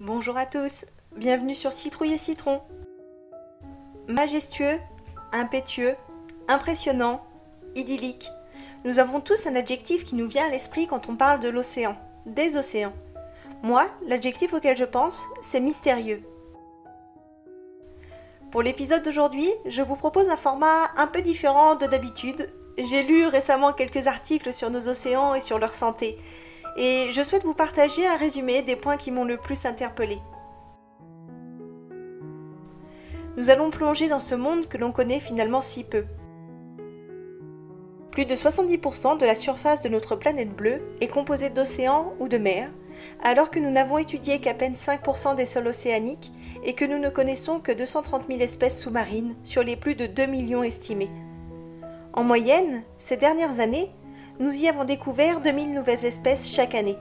Bonjour à tous, bienvenue sur Citrouille et Citron. Majestueux, impétueux, impressionnant, idyllique. Nous avons tous un adjectif qui nous vient à l'esprit quand on parle de l'océan, des océans. Moi, l'adjectif auquel je pense, c'est mystérieux. Pour l'épisode d'aujourd'hui, je vous propose un format un peu différent de d'habitude. J'ai lu récemment quelques articles sur nos océans et sur leur santé, et je souhaite vous partager un résumé des points qui m'ont le plus interpellé. Nous allons plonger dans ce monde que l'on connaît finalement si peu. Plus de 70% de la surface de notre planète bleue est composée d'océans ou de mers, alors que nous n'avons étudié qu'à peine 5% des sols océaniques et que nous ne connaissons que 230 000 espèces sous-marines sur les plus de 2 millions estimés. En moyenne, ces dernières années, nous y avons découvert 2000 nouvelles espèces chaque année.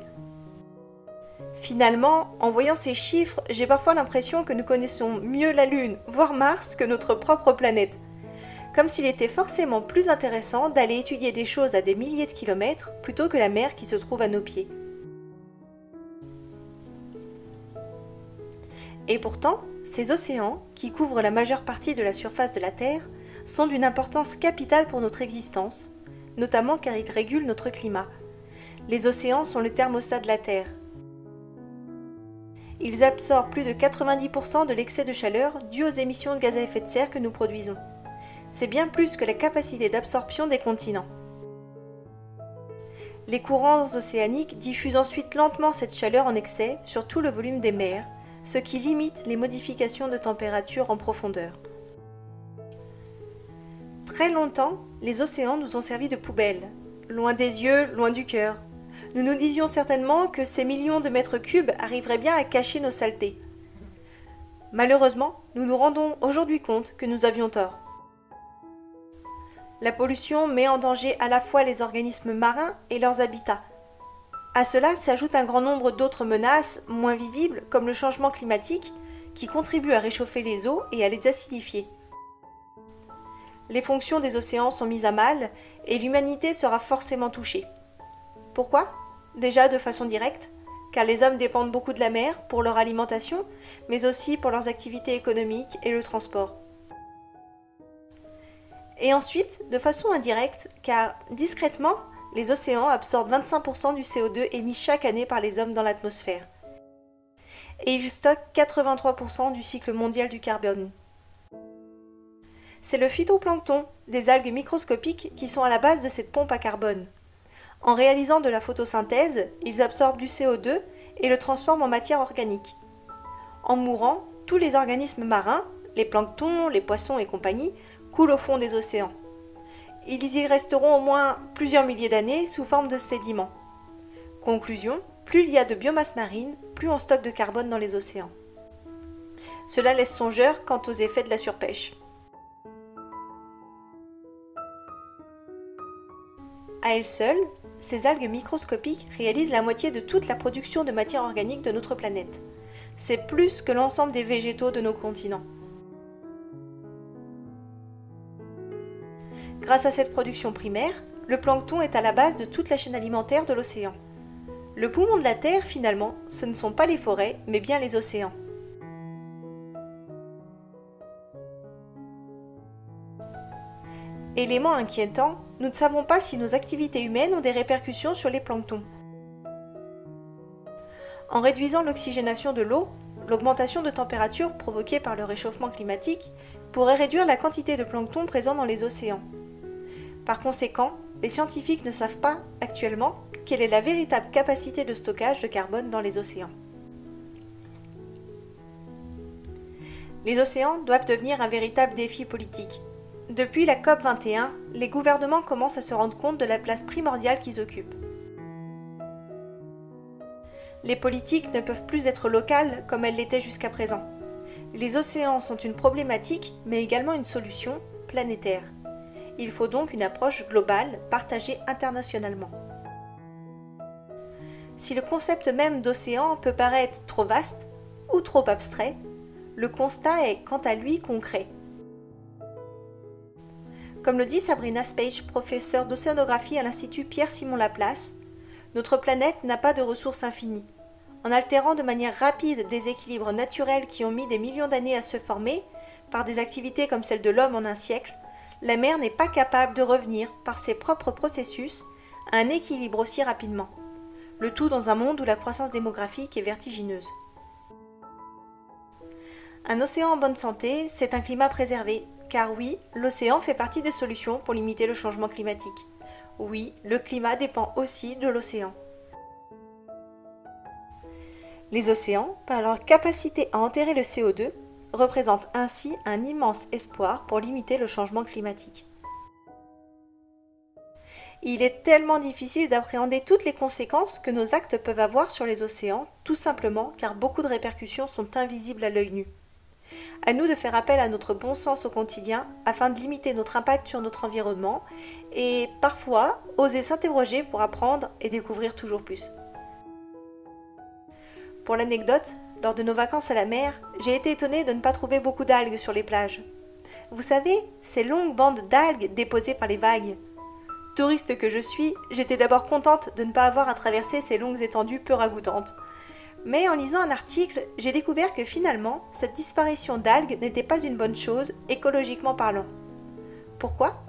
Finalement, en voyant ces chiffres, j'ai parfois l'impression que nous connaissons mieux la Lune, voire Mars, que notre propre planète. Comme s'il était forcément plus intéressant d'aller étudier des choses à des milliers de kilomètres plutôt que la mer qui se trouve à nos pieds. Et pourtant, ces océans, qui couvrent la majeure partie de la surface de la Terre, sont d'une importance capitale pour notre existence, notamment car ils régulent notre climat. Les océans sont le thermostat de la Terre. Ils absorbent plus de 90% de l'excès de chaleur dû aux émissions de gaz à effet de serre que nous produisons. C'est bien plus que la capacité d'absorption des continents. Les courants océaniques diffusent ensuite lentement cette chaleur en excès sur tout le volume des mers, ce qui limite les modifications de température en profondeur. Très longtemps, les océans nous ont servi de poubelle, loin des yeux, loin du cœur. Nous nous disions certainement que ces millions de mètres cubes arriveraient bien à cacher nos saletés. Malheureusement, nous nous rendons aujourd'hui compte que nous avions tort. La pollution met en danger à la fois les organismes marins et leurs habitats. À cela s'ajoute un grand nombre d'autres menaces moins visibles, comme le changement climatique, qui contribue à réchauffer les eaux et à les acidifier. Les fonctions des océans sont mises à mal et l'humanité sera forcément touchée. Pourquoi ? Déjà de façon directe, car les hommes dépendent beaucoup de la mer pour leur alimentation, mais aussi pour leurs activités économiques et le transport. Et ensuite, de façon indirecte, car discrètement, les océans absorbent 25% du CO2 émis chaque année par les hommes dans l'atmosphère. Et ils stockent 83% du cycle mondial du carbone. C'est le phytoplancton, des algues microscopiques, qui sont à la base de cette pompe à carbone. En réalisant de la photosynthèse, ils absorbent du CO2 et le transforment en matière organique. En mourant, tous les organismes marins, les planctons, les poissons et compagnie, coulent au fond des océans. Ils y resteront au moins plusieurs milliers d'années sous forme de sédiments. Conclusion, plus il y a de biomasse marine, plus on stocke de carbone dans les océans. Cela laisse songeur quant aux effets de la surpêche. À elles seules, ces algues microscopiques réalisent la moitié de toute la production de matière organique de notre planète. C'est plus que l'ensemble des végétaux de nos continents. Grâce à cette production primaire, le plancton est à la base de toute la chaîne alimentaire de l'océan. Le poumon de la Terre, finalement, ce ne sont pas les forêts, mais bien les océans. Élément inquiétant, nous ne savons pas si nos activités humaines ont des répercussions sur les planctons. En réduisant l'oxygénation de l'eau, l'augmentation de température provoquée par le réchauffement climatique pourrait réduire la quantité de plancton présent dans les océans. Par conséquent, les scientifiques ne savent pas, actuellement, quelle est la véritable capacité de stockage de carbone dans les océans. Les océans doivent devenir un véritable défi politique. Depuis la COP21, les gouvernements commencent à se rendre compte de la place primordiale qu'ils occupent. Les politiques ne peuvent plus être locales comme elles l'étaient jusqu'à présent. Les océans sont une problématique, mais également une solution planétaire. Il faut donc une approche globale, partagée internationalement. Si le concept même d'océan peut paraître trop vaste ou trop abstrait, le constat est quant à lui concret. Comme le dit Sabrina Speisz, professeure d'océanographie à l'Institut Pierre-Simon Laplace, notre planète n'a pas de ressources infinies. En altérant de manière rapide des équilibres naturels qui ont mis des millions d'années à se former, par des activités comme celle de l'homme en un siècle, la mer n'est pas capable de revenir, par ses propres processus, à un équilibre aussi rapidement. Le tout dans un monde où la croissance démographique est vertigineuse. Un océan en bonne santé, c'est un climat préservé, car oui, l'océan fait partie des solutions pour limiter le changement climatique. Oui, le climat dépend aussi de l'océan. Les océans, par leur capacité à enterrer le CO2, représentent ainsi un immense espoir pour limiter le changement climatique. Il est tellement difficile d'appréhender toutes les conséquences que nos actes peuvent avoir sur les océans, tout simplement car beaucoup de répercussions sont invisibles à l'œil nu. À nous de faire appel à notre bon sens au quotidien afin de limiter notre impact sur notre environnement et parfois oser s'interroger pour apprendre et découvrir toujours plus. Pour l'anecdote, lors de nos vacances à la mer, j'ai été étonnée de ne pas trouver beaucoup d'algues sur les plages. Vous savez, ces longues bandes d'algues déposées par les vagues. Touriste que je suis, j'étais d'abord contente de ne pas avoir à traverser ces longues étendues peu ragoûtantes. Mais en lisant un article, j'ai découvert que finalement, cette disparition d'algues n'était pas une bonne chose, écologiquement parlant. Pourquoi ?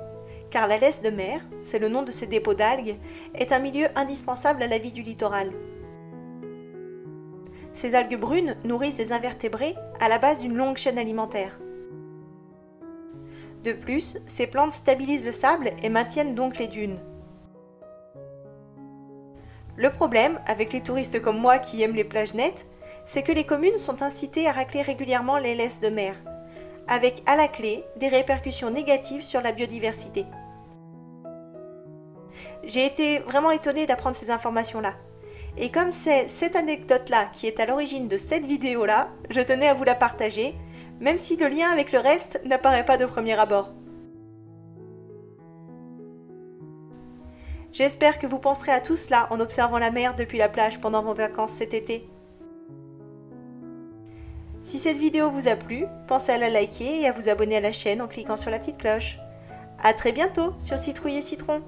Car la laisse de mer, c'est le nom de ces dépôts d'algues, est un milieu indispensable à la vie du littoral. Ces algues brunes nourrissent des invertébrés à la base d'une longue chaîne alimentaire. De plus, ces plantes stabilisent le sable et maintiennent donc les dunes. Le problème, avec les touristes comme moi qui aiment les plages nettes, c'est que les communes sont incitées à racler régulièrement les laisses de mer, avec à la clé des répercussions négatives sur la biodiversité. J'ai été vraiment étonnée d'apprendre ces informations-là. Et comme c'est cette anecdote-là qui est à l'origine de cette vidéo-là, je tenais à vous la partager, même si le lien avec le reste n'apparaît pas de premier abord. J'espère que vous penserez à tout cela en observant la mer depuis la plage pendant vos vacances cet été. Si cette vidéo vous a plu, pensez à la liker et à vous abonner à la chaîne en cliquant sur la petite cloche. À très bientôt sur Citrouille et Citron.